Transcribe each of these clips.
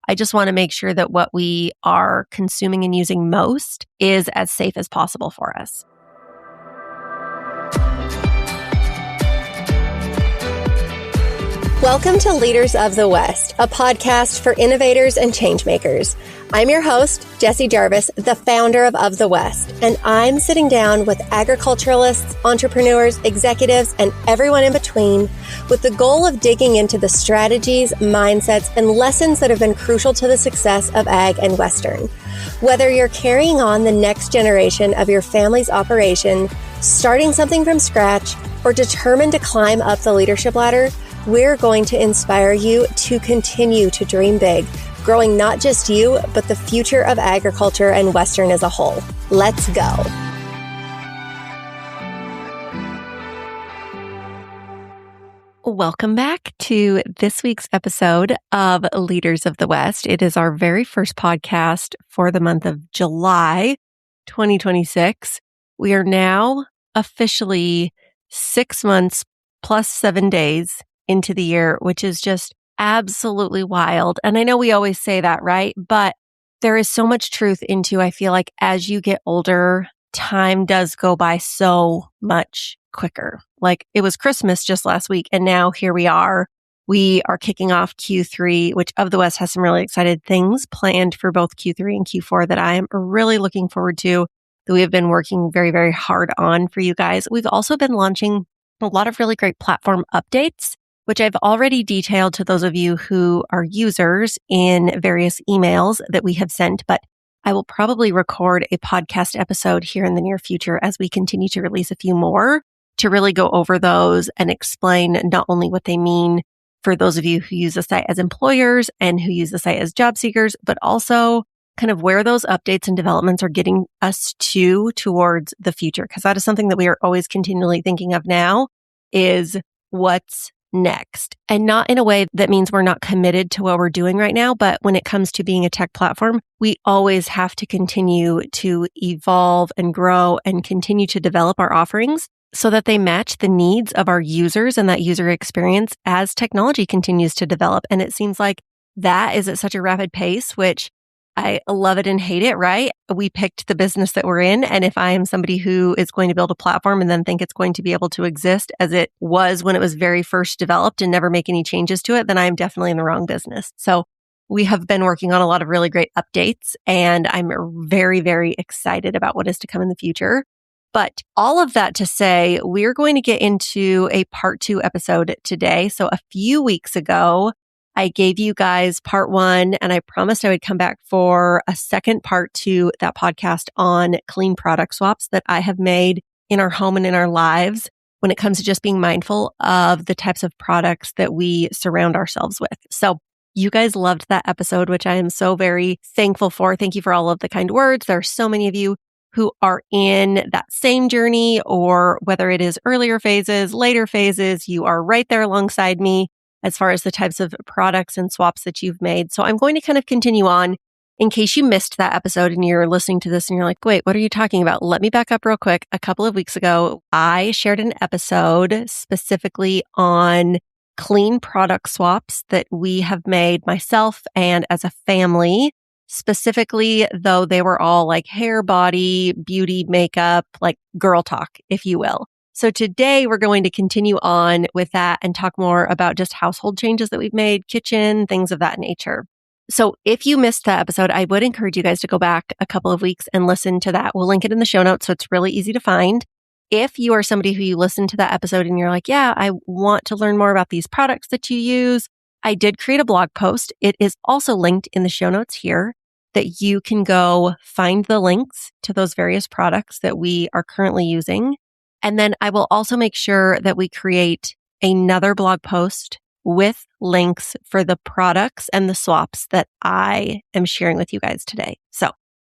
I just want to make sure that what we are consuming and using most is as safe as possible for us. Welcome to Leaders of the West, a podcast for innovators and changemakers. I'm your host, Jessie Jarvis, the founder of the West, and I'm sitting down with agriculturalists, entrepreneurs, executives, and everyone in between with the goal of digging into the strategies, mindsets, and lessons that have been crucial to the success of ag and Western. Whether you're carrying on the next generation of your family's operation, starting something from scratch, or determined to climb up the leadership ladder, we're going to inspire you to continue to dream big, growing not just you, but the future of agriculture and Western as a whole. Let's go. Welcome back to this week's episode of Leaders of the West. It is our very first podcast for the month of July 2026. We are now officially 6 months plus 7 days into the year, which is just absolutely wild. And I know we always say that, right? But there is so much truth into, I feel like as you get older, time does go by so much quicker. Like it was Christmas just last week, and now here we are. We are kicking off Q3, which Of the West has some really excited things planned for both Q3 and Q4 that I am really looking forward to, that we have been working very, very hard on for you guys. We've also been launching a lot of really great platform updates, which I've already detailed to those of you who are users in various emails that we have sent, but I will probably record a podcast episode here in the near future as we continue to release a few more to really go over those and explain not only what they mean for those of you who use the site as employers and who use the site as job seekers, but also kind of where those updates and developments are getting us towards the future. Because that is something that we are always continually thinking of now is what's next. And not in a way that means we're not committed to what we're doing right now, but when it comes to being a tech platform, we always have to continue to evolve and grow and continue to develop our offerings so that they match the needs of our users and that user experience as technology continues to develop. And it seems like that is at such a rapid pace, which I love it and hate it, right? We picked the business that we're in. And if I am somebody who is going to build a platform and then think it's going to be able to exist as it was when it was very first developed and never make any changes to it, then I am definitely in the wrong business. So we have been working on a lot of really great updates, and I'm very, very excited about what is to come in the future. But all of that to say, we're going to get into a part 2 episode today. So a few weeks ago, I gave you guys part 1, and I promised I would come back for a second part to that podcast on clean product swaps that I have made in our home and in our lives when it comes to just being mindful of the types of products that we surround ourselves with. So you guys loved that episode, which I am so very thankful for. Thank you for all of the kind words. There are so many of you who are in that same journey, or whether it is earlier phases, later phases, you are right there alongside me as far as the types of products and swaps that you've made. So I'm going to kind of continue on in case you missed that episode and you're listening to this and you're like, wait, what are you talking about? Let me back up real quick. A couple of weeks ago, I shared an episode specifically on clean product swaps that we have made myself and as a family. Specifically, though, they were all like hair, body, beauty, makeup, like girl talk, if you will. So today we're going to continue on with that and talk more about just household changes that we've made, kitchen, things of that nature. So if you missed that episode, I would encourage you guys to go back a couple of weeks and listen to that. We'll link it in the show notes, so it's really easy to find. If you are somebody who you listened to that episode and you're like, yeah, I want to learn more about these products that you use, I did create a blog post. It is also linked in the show notes here that you can go find the links to those various products that we are currently using. And then I will also make sure that we create another blog post with links for the products and the swaps that I am sharing with you guys today. So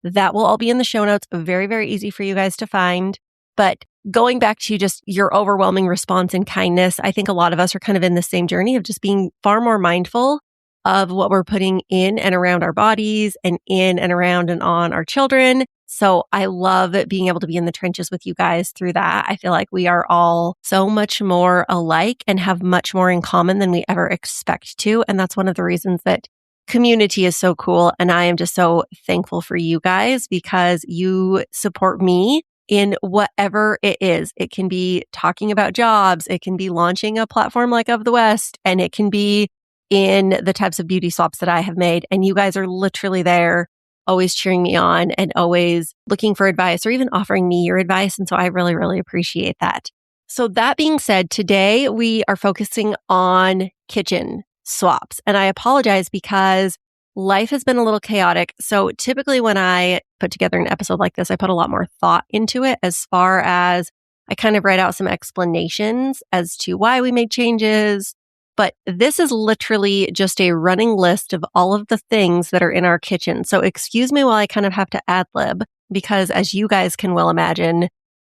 that will all be in the show notes. Very, very easy for you guys to find. But going back to just your overwhelming response and kindness, I think a lot of us are kind of in the same journey of just being far more mindful of what we're putting in and around our bodies and in and around and on our children. So I love being able to be in the trenches with you guys through that. I feel like we are all so much more alike and have much more in common than we ever expect to. And that's one of the reasons that community is so cool. And I am just so thankful for you guys because you support me in whatever it is. It can be talking about jobs. It can be launching a platform like Of the West, and it can be in the types of beauty swaps that I have made. And you guys are literally there, always cheering me on and always looking for advice or even offering me your advice. And so I really, really appreciate that. So that being said, today we are focusing on kitchen swaps. And I apologize because life has been a little chaotic. So typically when I put together an episode like this, I put a lot more thought into it as far as I kind of write out some explanations as to why we made changes. But this is literally just a running list of all of the things that are in our kitchen. So excuse me while I kind of have to ad lib because as you guys can well imagine,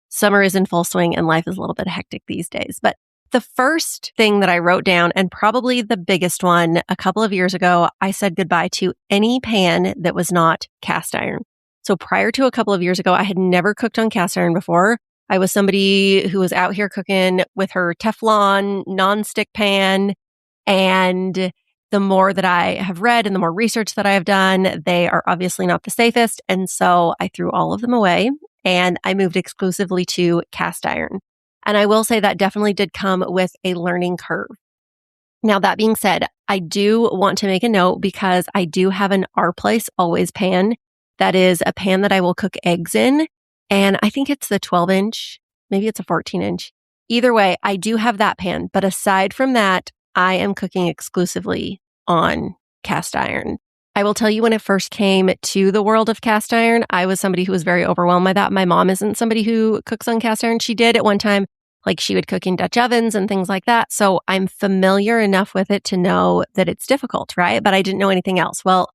summer is in full swing and life is a little bit hectic these days. But the first thing that I wrote down, and probably the biggest one, a couple of years ago, I said goodbye to any pan that was not cast iron. So prior to a couple of years ago, I had never cooked on cast iron before. I was somebody who was out here cooking with her Teflon nonstick pan. And the more that I have read and the more research that I have done, they are obviously not the safest. And so I threw all of them away and I moved exclusively to cast iron. And I will say that definitely did come with a learning curve. Now, that being said, I do want to make a note because I do have an Our Place Always pan. That is a pan that I will cook eggs in. And I think it's the 12-inch, maybe it's a 14-inch. Either way, I do have that pan. But aside from that, I am cooking exclusively on cast iron. I will tell you when it first came to the world of cast iron, I was somebody who was very overwhelmed by that. My mom isn't somebody who cooks on cast iron. She did at one time, like she would cook in Dutch ovens and things like that. So I'm familiar enough with it to know that it's difficult, right? But I didn't know anything else. Well,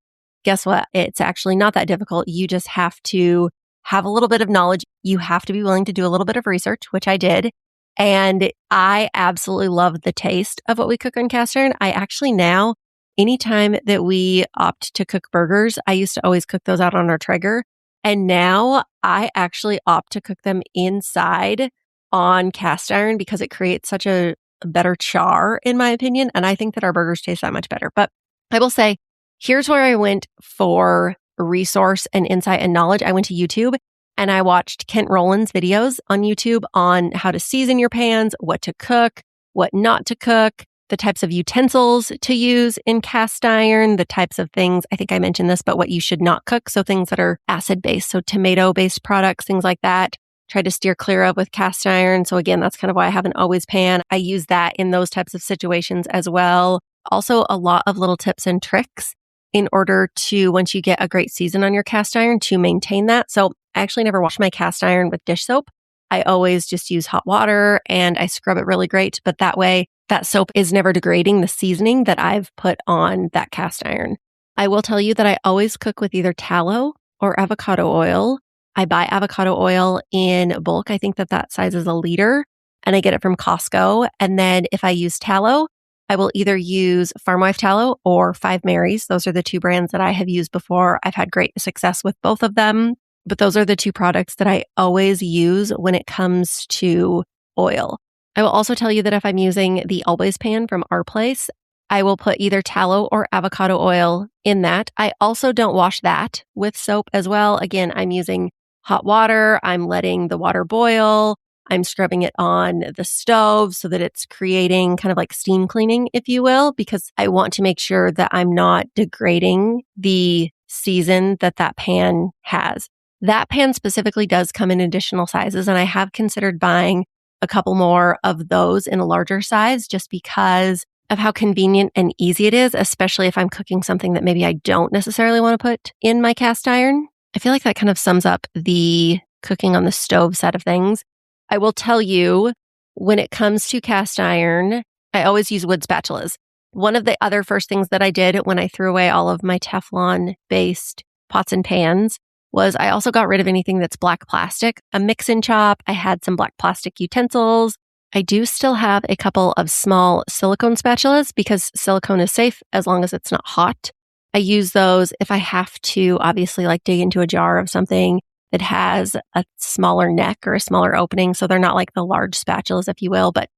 guess what? It's actually not that difficult. You just have to have a little bit of knowledge. You have to be willing to do a little bit of research, which I did. And I absolutely love the taste of what we cook on cast iron. I actually now, anytime that we opt to cook burgers, I used to always cook those out on our Traeger. And now I actually opt to cook them inside on cast iron because it creates such a better char, in my opinion. And I think that our burgers taste that much better. But I will say, here's where I went for resource and insight and knowledge. I went to YouTube and I watched Kent Rowland's videos on YouTube on how to season your pans, what to cook, what not to cook, the types of utensils to use in cast iron, the types of things, I think I mentioned this, but what you should not cook. So things that are acid-based, so tomato-based products, things like that. Try to steer clear of with cast iron. So again, that's kind of why I have an always pan. I use that in those types of situations as well. Also, a lot of little tips and tricks in order to, once you get a great season on your cast iron, to maintain that. So I actually never wash my cast iron with dish soap. I always just use hot water and I scrub it really great. But that way, that soap is never degrading the seasoning that I've put on that cast iron. I will tell you that I always cook with either tallow or avocado oil. I buy avocado oil in bulk. I think that size is a liter and I get it from Costco. And then if I use tallow, I will either use Farm Wife tallow or Five Marys. Those are the two brands that I have used before. I've had great success with both of them, but those are the two products that I always use when it comes to oil. I will also tell you that if I'm using the Always pan from Our Place, I will put either tallow or avocado oil in that. I also don't wash that with soap as well. Again, I'm using hot water. I'm letting the water boil. I'm scrubbing it on the stove so that it's creating kind of like steam cleaning, if you will, because I want to make sure that I'm not degrading the season that pan has. That pan specifically does come in additional sizes, and I have considered buying a couple more of those in a larger size just because of how convenient and easy it is, especially if I'm cooking something that maybe I don't necessarily want to put in my cast iron. I feel like that kind of sums up the cooking on the stove side of things. I will tell you, when it comes to cast iron, I always use wood spatulas. One of the other first things that I did when I threw away all of my Teflon-based pots and pans was I also got rid of anything that's black plastic. A mix and chop, I had some black plastic utensils. I do still have a couple of small silicone spatulas because silicone is safe as long as it's not hot. I use those if I have to obviously like dig into a jar of something that has a smaller neck or a smaller opening. So they're not like the large spatulas, if you will. But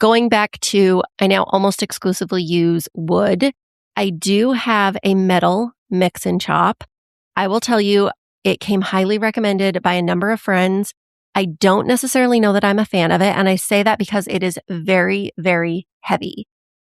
going back to, I now almost exclusively use wood. I do have a metal mix and chop. I will tell you, it came highly recommended by a number of friends. I don't necessarily know that I'm a fan of it. And I say that because it is very, very heavy.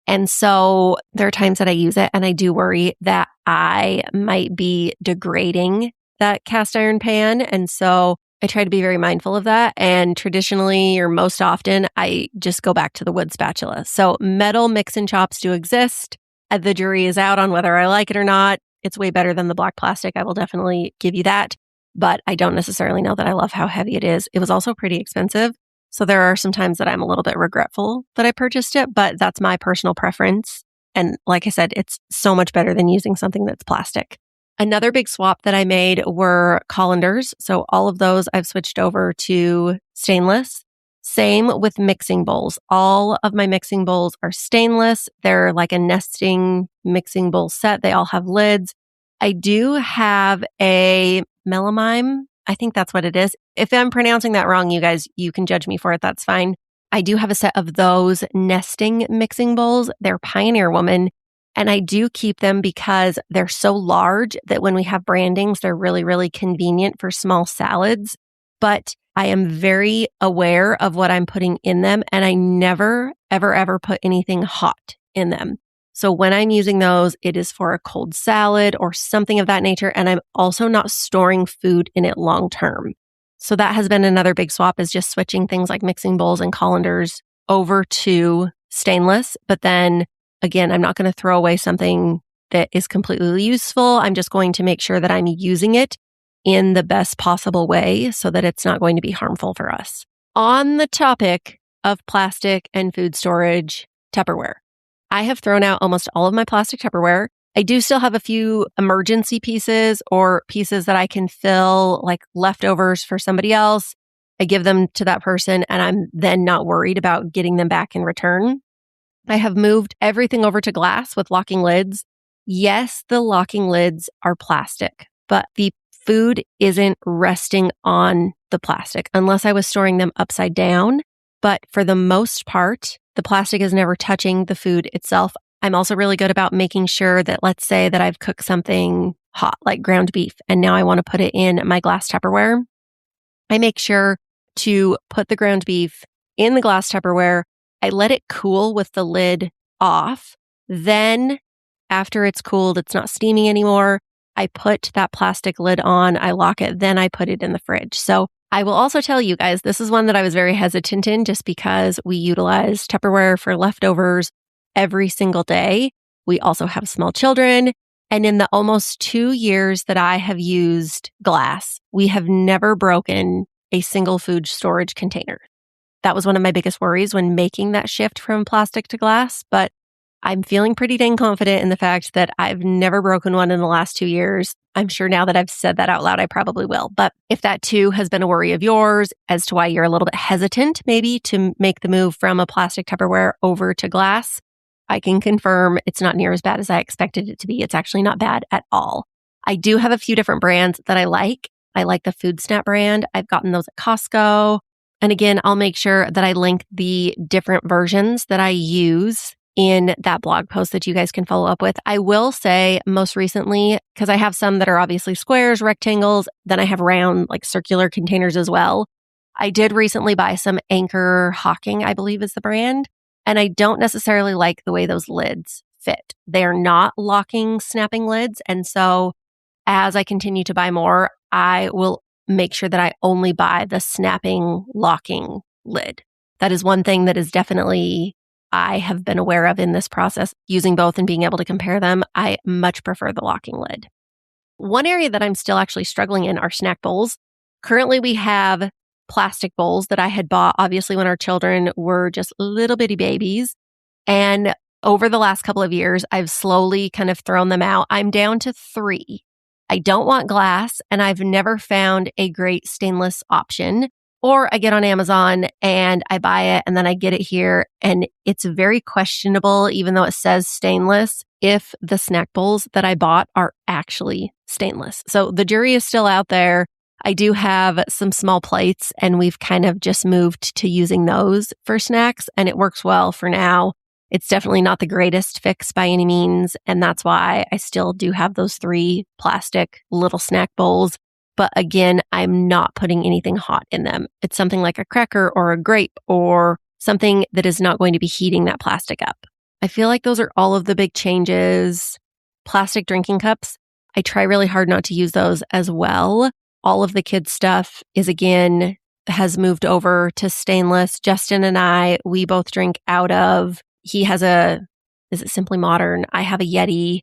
And so there are times that I use it and I do worry that I might be degrading that cast iron pan. And so I try to be very mindful of that. And traditionally, or most often, I just go back to the wood spatula. So metal mix and chops do exist. The jury is out on whether I like it or not. It's way better than the black plastic. I will definitely give you that. But I don't necessarily know that I love how heavy it is. It was also pretty expensive. So there are some times that I'm a little bit regretful that I purchased it, but that's my personal preference. And like I said, it's so much better than using something that's plastic. Another big swap that I made were colanders. So all of those I've switched over to stainless. Same with mixing bowls. All of my mixing bowls are stainless. They're like a nesting mixing bowl set. They all have lids. I do have a melamine. I think that's what it is. If I'm pronouncing that wrong, you guys, you can judge me for it. That's fine. I do have a set of those nesting mixing bowls. They're Pioneer Woman. And I do keep them because they're so large that when we have brandings, they're really, really convenient for small salads. But I am very aware of what I'm putting in them. And I never, ever, ever put anything hot in them. So when I'm using those, it is for a cold salad or something of that nature. And I'm also not storing food in it long term. So that has been another big swap, is just switching things like mixing bowls and colanders over to stainless. But then again, I'm not going to throw away something that is completely useful. I'm just going to make sure that I'm using it in the best possible way so that it's not going to be harmful for us. On the topic of plastic and food storage, Tupperware. I have thrown out almost all of my plastic Tupperware. I do still have a few emergency pieces or pieces that I can fill, like leftovers for somebody else. I give them to that person and I'm then not worried about getting them back in return. I have moved everything over to glass with locking lids. Yes, the locking lids are plastic, but the food isn't resting on the plastic unless I was storing them upside down. But for the most part, the plastic is never touching the food itself. I'm also really good about making sure that, let's say that I've cooked something hot, like ground beef, and now I want to put it in my glass Tupperware. I make sure to put the ground beef in the glass Tupperware. I let it cool with the lid off. Then after it's cooled, it's not steaming anymore. I put that plastic lid on, I lock it, then I put it in the fridge. So I will also tell you guys, this is one that I was very hesitant in just because we utilize Tupperware for leftovers every single day. We also have small children. And in the almost 2 years that I have used glass, we have never broken a single food storage container. That was one of my biggest worries when making that shift from plastic to glass. But I'm feeling pretty dang confident in the fact that I've never broken one in the last 2 years. I'm sure now that I've said that out loud, I probably will. But if that too has been a worry of yours as to why you're a little bit hesitant maybe to make the move from a plastic Tupperware over to glass, I can confirm it's not near as bad as I expected it to be. It's actually not bad at all. I do have a few different brands that I like. I like the Food Snap brand. I've gotten those at Costco. And again, I'll make sure that I link the different versions that I use in that blog post that you guys can follow up with. I will say most recently, because I have some that are obviously squares, rectangles, then I have round, like circular containers as well. I did recently buy some Anchor Hawking, I believe is the brand, and I don't necessarily like the way those lids fit. They're not locking, snapping lids. And so as I continue to buy more, I will make sure that I only buy the snapping, locking lid. That is one thing that is definitely I have been aware of in this process, using both and being able to compare them. I much prefer the locking lid. One area that I'm still actually struggling in are snack bowls. Currently, we have plastic bowls that I had bought, obviously, when our children were just little bitty babies. And over the last couple of years, I've slowly kind of thrown them out. I'm down to 3. I don't want glass, and I've never found a great stainless option. Or I get on Amazon and I buy it and then I get it here and it's very questionable, even though it says stainless, if the snack bowls that I bought are actually stainless. So the jury is still out there. I do have some small plates and we've kind of just moved to using those for snacks and it works well for now. It's definitely not the greatest fix by any means. And that's why I still do have those 3 plastic little snack bowls. But again, I'm not putting anything hot in them. It's something like a cracker or a grape or something that is not going to be heating that plastic up. I feel like those are all of the big changes. Plastic drinking cups, I try really hard not to use those as well. All of the kids' stuff has moved over to stainless. Justin and I, we both drink out of, he has is it Simply Modern? I have a Yeti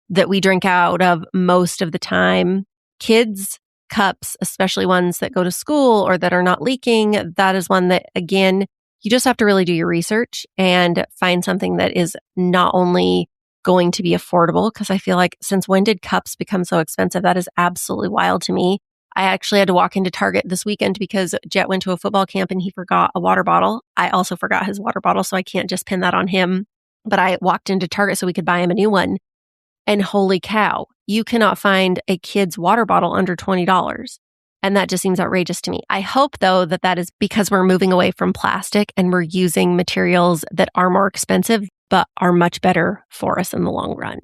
that we drink out of most of the time. Kids' cups, especially ones that go to school or that are not leaking, that is one that, again, you just have to really do your research and find something that is not only going to be affordable, because I feel like since when did cups become so expensive? That is absolutely wild to me. I actually had to walk into Target this weekend because Jet went to a football camp and he forgot a water bottle. I also forgot his water bottle, so I can't just pin that on him. But I walked into Target so we could buy him a new one. And holy cow, you cannot find a kid's water bottle under $20. And that just seems outrageous to me. I hope, though, that is because we're moving away from plastic and we're using materials that are more expensive, but are much better for us in the long run.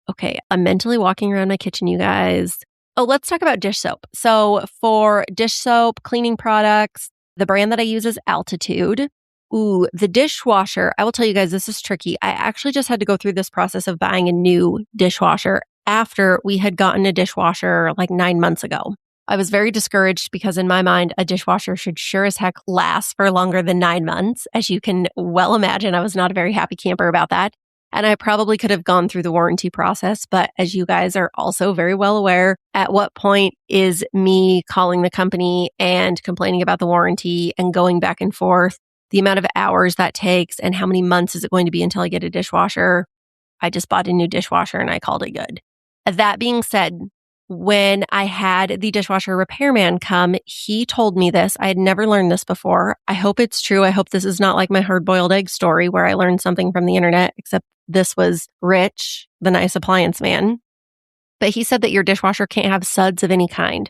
Okay, I'm mentally walking around my kitchen, you guys. Oh, let's talk about dish soap. So for dish soap, cleaning products, the brand that I use is Altitude. Ooh, the dishwasher, I will tell you guys, this is tricky. I actually just had to go through this process of buying a new dishwasher after we had gotten a dishwasher like 9 months ago. I was very discouraged because in my mind, a dishwasher should sure as heck last for longer than 9 months. As you can well imagine, I was not a very happy camper about that. And I probably could have gone through the warranty process. But as you guys are also very well aware, at what point is me calling the company and complaining about the warranty and going back and forth, the amount of hours that takes and how many months is it going to be until I get a dishwasher? I just bought a new dishwasher and I called it good. That being said, when I had the dishwasher repairman come, he told me this. I had never learned this before. I hope it's true. I hope this is not like my hard-boiled egg story where I learned something from the internet, except this was Rich, the nice appliance man. But he said that your dishwasher can't have suds of any kind.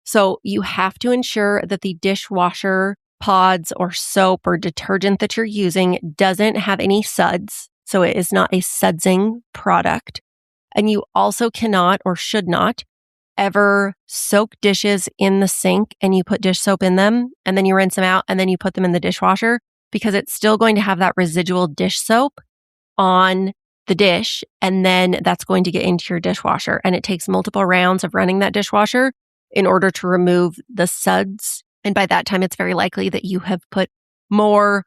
So you have to ensure that the dishwasher pods or soap or detergent that you're using doesn't have any suds. So it is not a sudsing product. And you also cannot or should not ever soak dishes in the sink and you put dish soap in them and then you rinse them out and then you put them in the dishwasher, because it's still going to have that residual dish soap on the dish, and then that's going to get into your dishwasher. And it takes multiple rounds of running that dishwasher in order to remove the suds. And by that time, it's very likely that you have put more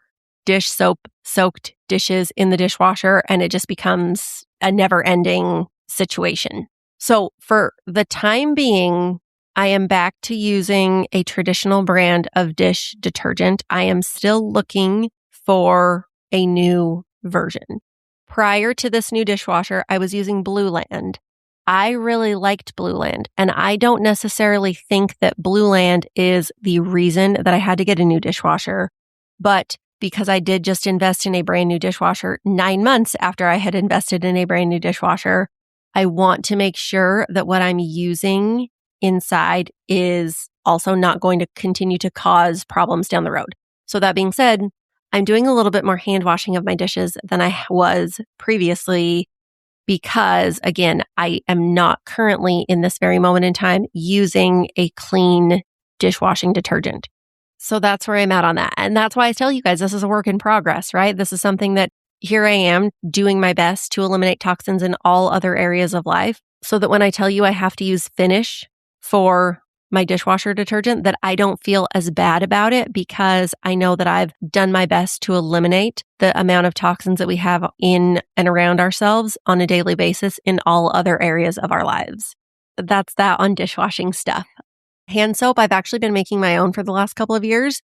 dish soap soaked dishes in the dishwasher, and it just becomes a never-ending situation. So for the time being, I am back to using a traditional brand of dish detergent. I am still looking for a new version. Prior to this new dishwasher, I was using Blue Land. I really liked Blue Land, and I don't necessarily think that Blue Land is the reason that I had to get a new dishwasher, but because I did just invest in a brand new dishwasher 9 months after I had invested in a brand new dishwasher, I want to make sure that what I'm using inside is also not going to continue to cause problems down the road. So that being said, I'm doing a little bit more hand washing of my dishes than I was previously because, again, I am not currently in this very moment in time using a clean dishwashing detergent. So that's where I'm at on that. And that's why I tell you guys, this is a work in progress, right? This is something that here I am doing my best to eliminate toxins in all other areas of life, so that when I tell you I have to use Finish for my dishwasher detergent, that I don't feel as bad about it, because I know that I've done my best to eliminate the amount of toxins that we have in and around ourselves on a daily basis in all other areas of our lives. That's that on dishwashing stuff. Hand soap, I've actually been making my own for the last couple of years.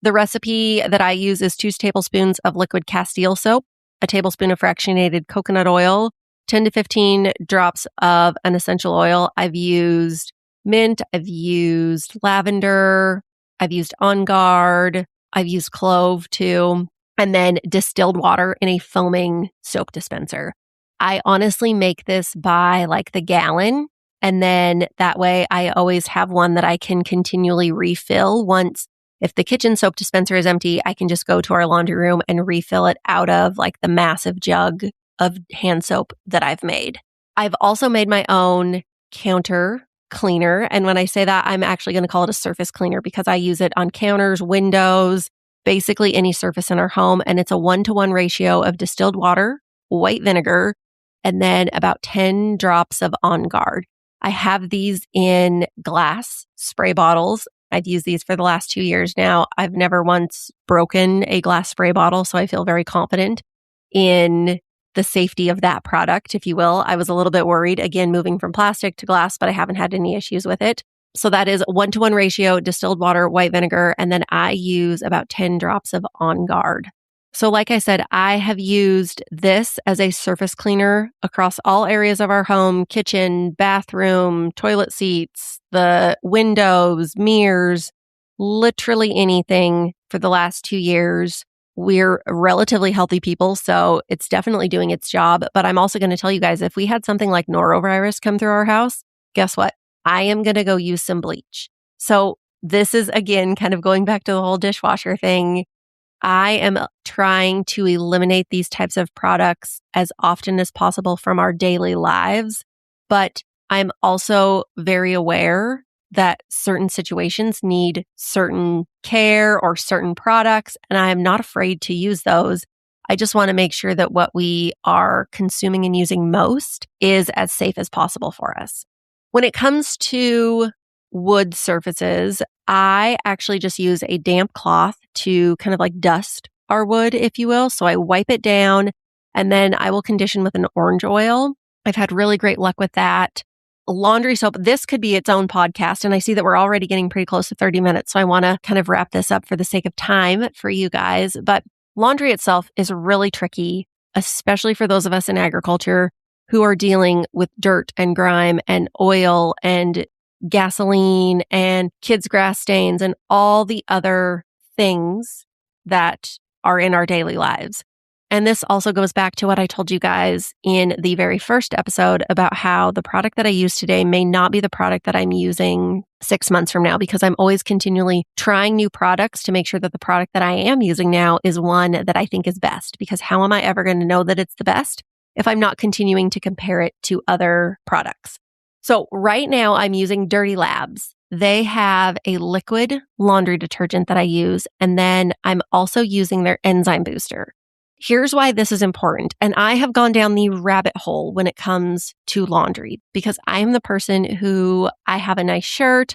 The recipe that I use is 2 tablespoons of liquid Castile soap, a tablespoon of fractionated coconut oil, 10 to 15 drops of an essential oil. I've used mint, I've used lavender, I've used On Guard, I've used clove too, and then distilled water in a foaming soap dispenser. I honestly make this by like the gallon, and then that way I always have one that I can continually refill once if the kitchen soap dispenser is empty, I can just go to our laundry room and refill it out of like the massive jug of hand soap that I've made. I've also made my own counter cleaner. And when I say that, I'm actually going to call it a surface cleaner because I use it on counters, windows, basically any surface in our home. And it's a 1-to-1 ratio of distilled water, white vinegar, and then about 10 drops of On Guard. I have these in glass spray bottles. I've used these for the last 2 years now. I've never once broken a glass spray bottle, so I feel very confident in the safety of that product, if you will. I was a little bit worried, again, moving from plastic to glass, but I haven't had any issues with it. So that is 1-to-1 ratio, distilled water, white vinegar, and then I use about 10 drops of On Guard. So like I said, I have used this as a surface cleaner across all areas of our home, kitchen, bathroom, toilet seats, the windows, mirrors, literally anything for the last 2 years. We're relatively healthy people, so it's definitely doing its job. But I'm also going to tell you guys, if we had something like norovirus come through our house, guess what? I am going to go use some bleach. So this is, again, kind of going back to the whole dishwasher thing. I am trying to eliminate these types of products as often as possible from our daily lives. But I'm also very aware that certain situations need certain care or certain products, and I am not afraid to use those. I just want to make sure that what we are consuming and using most is as safe as possible for us. When it comes to wood surfaces, I actually just use a damp cloth to kind of like dust our wood, if you will. So I wipe it down and then I will condition with an orange oil. I've had really great luck with that. Laundry soap, this could be its own podcast. And I see that we're already getting pretty close to 30 minutes. So I want to kind of wrap this up for the sake of time for you guys. But laundry itself is really tricky, especially for those of us in agriculture who are dealing with dirt and grime and oil and gasoline and kids' grass stains and all the other things that are in our daily lives. And this also goes back to what I told you guys in the very first episode about how the product that I use today may not be the product that I'm using 6 months from now, because I'm always continually trying new products to make sure that the product that I am using now is one that I think is best. Because how am I ever going to know that it's the best if I'm not continuing to compare it to other products? So right now I'm using Dirty Labs. They have a liquid laundry detergent that I use, and then I'm also using their enzyme booster. Here's why this is important. And I have gone down the rabbit hole when it comes to laundry because I am the person who I have a nice shirt.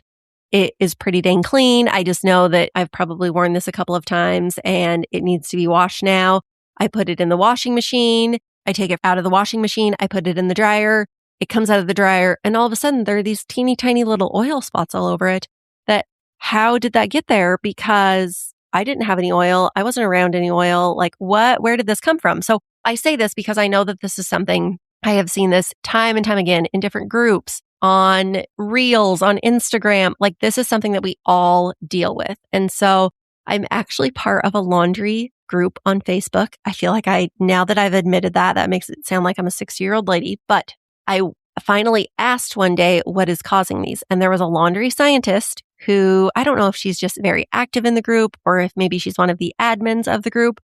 It is pretty dang clean. I just know that I've probably worn this a couple of times and it needs to be washed now. I put it in the washing machine. I take it out of the washing machine. I put it in the dryer. It comes out of the dryer. And all of a sudden there are these teeny tiny little oil spots all over it. That how did that get there? Because I didn't have any oil. I wasn't around any oil. Like what? Where did this come from? So I say this because I know that this is something I have seen this time and time again in different groups, on reels, on Instagram. Like this is something that we all deal with. And so I'm actually part of a laundry group on Facebook. I feel like now that I've admitted that makes it sound like I'm a 60-year-old lady, but I finally asked one day what is causing these. And there was a laundry scientist who, I don't know if she's just very active in the group or if maybe she's one of the admins of the group.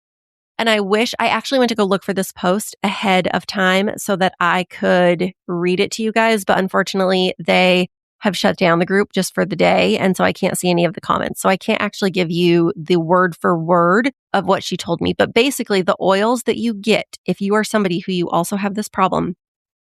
And I actually went to go look for this post ahead of time so that I could read it to you guys. But unfortunately, they have shut down the group just for the day. And so I can't see any of the comments. So I can't actually give you the word for word of what she told me. But basically, the oils that you get, if you are somebody who you also have this problem,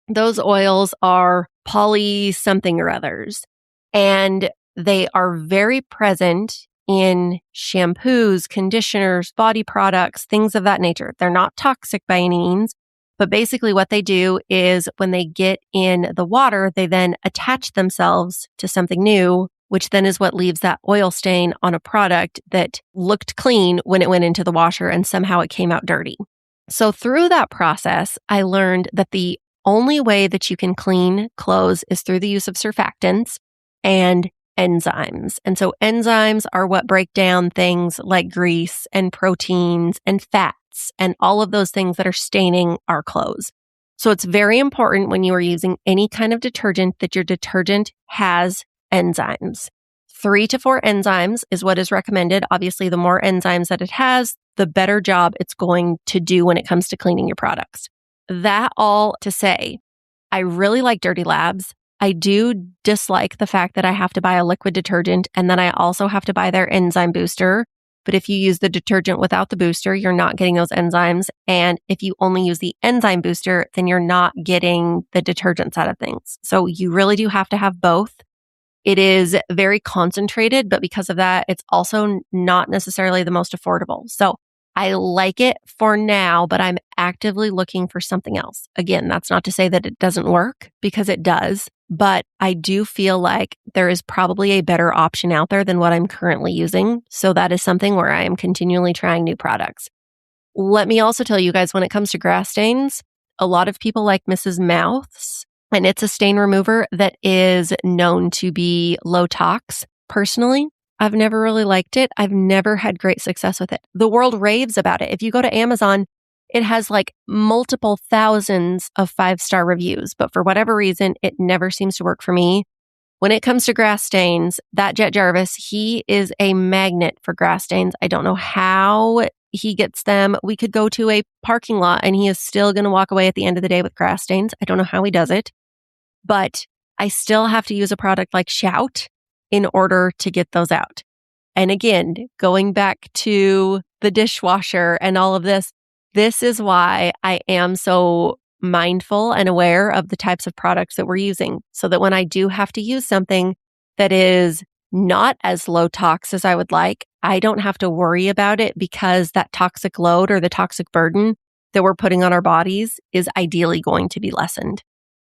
those oils are poly something or others. And they are very present in shampoos, conditioners, body products, things of that nature. They're not toxic by any means, but basically what they do is when they get in the water, they then attach themselves to something new, which then is what leaves that oil stain on a product that looked clean when it went into the washer and somehow it came out dirty. So through that process, I learned that the only way that you can clean clothes is through the use of surfactants and enzymes. And so enzymes are what break down things like grease and proteins and fats and all of those things that are staining our clothes. So it's very important when you are using any kind of detergent that your detergent has enzymes. 3 to 4 enzymes is what is recommended. Obviously, the more enzymes that it has, the better job it's going to do when it comes to cleaning your products. That all to say, I really like Dirty Labs. I do dislike the fact that I have to buy a liquid detergent and then I also have to buy their enzyme booster. But if you use the detergent without the booster, you're not getting those enzymes. And if you only use the enzyme booster, then you're not getting the detergent side of things. So you really do have to have both. It is very concentrated, but because of that, it's also not necessarily the most affordable. So I like it for now, but I'm actively looking for something else. Again, that's not to say that it doesn't work, because it does, but I do feel like there is probably a better option out there than what I'm currently using. So that is something where I am continually trying new products. Let me also tell you guys, when it comes to grass stains, a lot of people like Mrs. Mouth's, and it's a stain remover that is known to be low tox. Personally, I've never really liked it. I've never had great success with it. The world raves about it. If you go to Amazon, it has like multiple thousands of 5-star reviews, but for whatever reason, it never seems to work for me. When it comes to grass stains, that Jet Jarvis, he is a magnet for grass stains. I don't know how he gets them. We could go to a parking lot and he is still going to walk away at the end of the day with grass stains. I don't know how he does it, but I still have to use a product like Shout in order to get those out. And again, going back to the dishwasher and all of this, this is why I am so mindful and aware of the types of products that we're using, so that when I do have to use something that is not as low tox as I would like, I don't have to worry about it, because that toxic load or the toxic burden that we're putting on our bodies is ideally going to be lessened.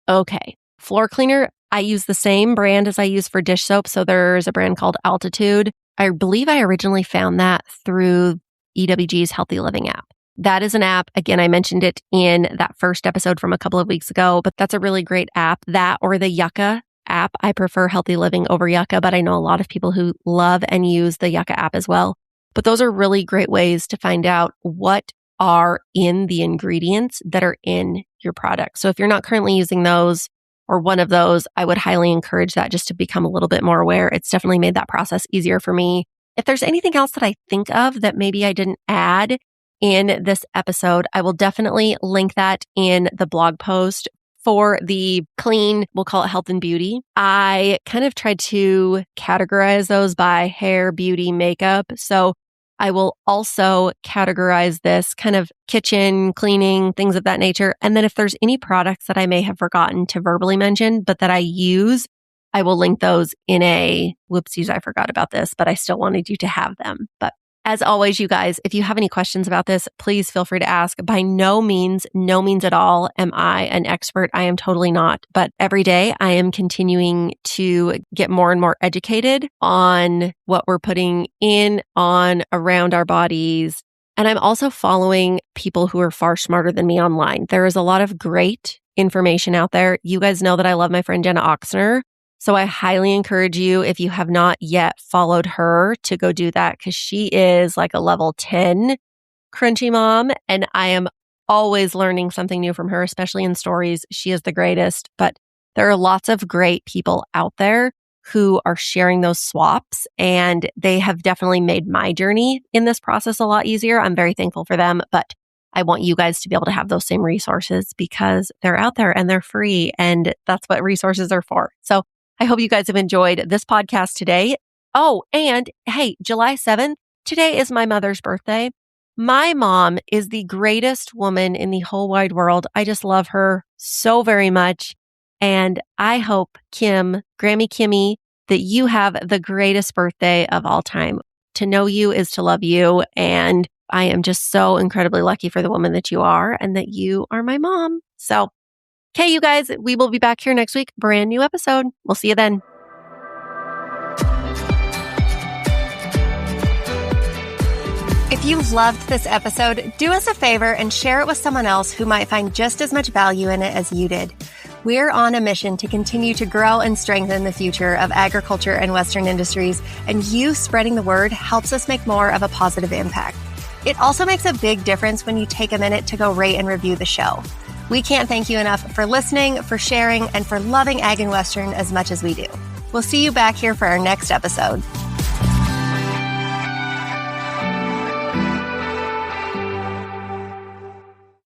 Okay, floor cleaner. I use the same brand as I use for dish soap. So there's a brand called Altitude. I believe I originally found that through EWG's Healthy Living app. That is an app. Again, I mentioned it in that first episode from a couple of weeks ago, but that's a really great app. That or the Yucca app. I prefer Healthy Living over Yucca, but I know a lot of people who love and use the Yucca app as well. But those are really great ways to find out what are in the ingredients that are in your product. So if you're not currently using those, or one of those, I would highly encourage that, just to become a little bit more aware. It's definitely made that process easier for me. If there's anything else that I think of that maybe I didn't add in this episode, I will definitely link that in the blog post for the clean, we'll call it health and beauty. I kind of tried to categorize those by hair, beauty, makeup. So I will also categorize this kind of kitchen, cleaning, things of that nature. And then if there's any products that I may have forgotten to verbally mention, but that I use, I will link those in a, whoopsies, I forgot about this, but I still wanted you to have them. But as always, you guys, if you have any questions about this, please feel free to ask. By no means at all am I an expert. I am totally not. But every day I am continuing to get more and more educated on what we're putting in, on, around our bodies. And I'm also following people who are far smarter than me online. There is a lot of great information out there. You guys know that I love my friend Jenna Oxner. So I highly encourage you, if you have not yet followed her, to go do that, because she is like a level 10 crunchy mom. And I am always learning something new from her, especially in stories. She is the greatest. But there are lots of great people out there who are sharing those swaps, and they have definitely made my journey in this process a lot easier. I'm very thankful for them, but I want you guys to be able to have those same resources, because they're out there and they're free, and that's what resources are for. So I hope you guys have enjoyed this podcast today. Oh, and hey, July 7th, today is my mother's birthday. My mom is the greatest woman in the whole wide world. I just love her so very much. And I hope, Kim, Grammy Kimmy, that you have the greatest birthday of all time. To know you is to love you. And I am just so incredibly lucky for the woman that you are, and that you are my mom. So, okay, you guys, we will be back here next week. Brand new episode. We'll see you then. If you loved this episode, do us a favor and share it with someone else who might find just as much value in it as you did. We're on a mission to continue to grow and strengthen the future of agriculture and Western industries, and you spreading the word helps us make more of a positive impact. It also makes a big difference when you take a minute to go rate and review the show. We can't thank you enough for listening, for sharing, and for loving Ag and Western as much as we do. We'll see you back here for our next episode.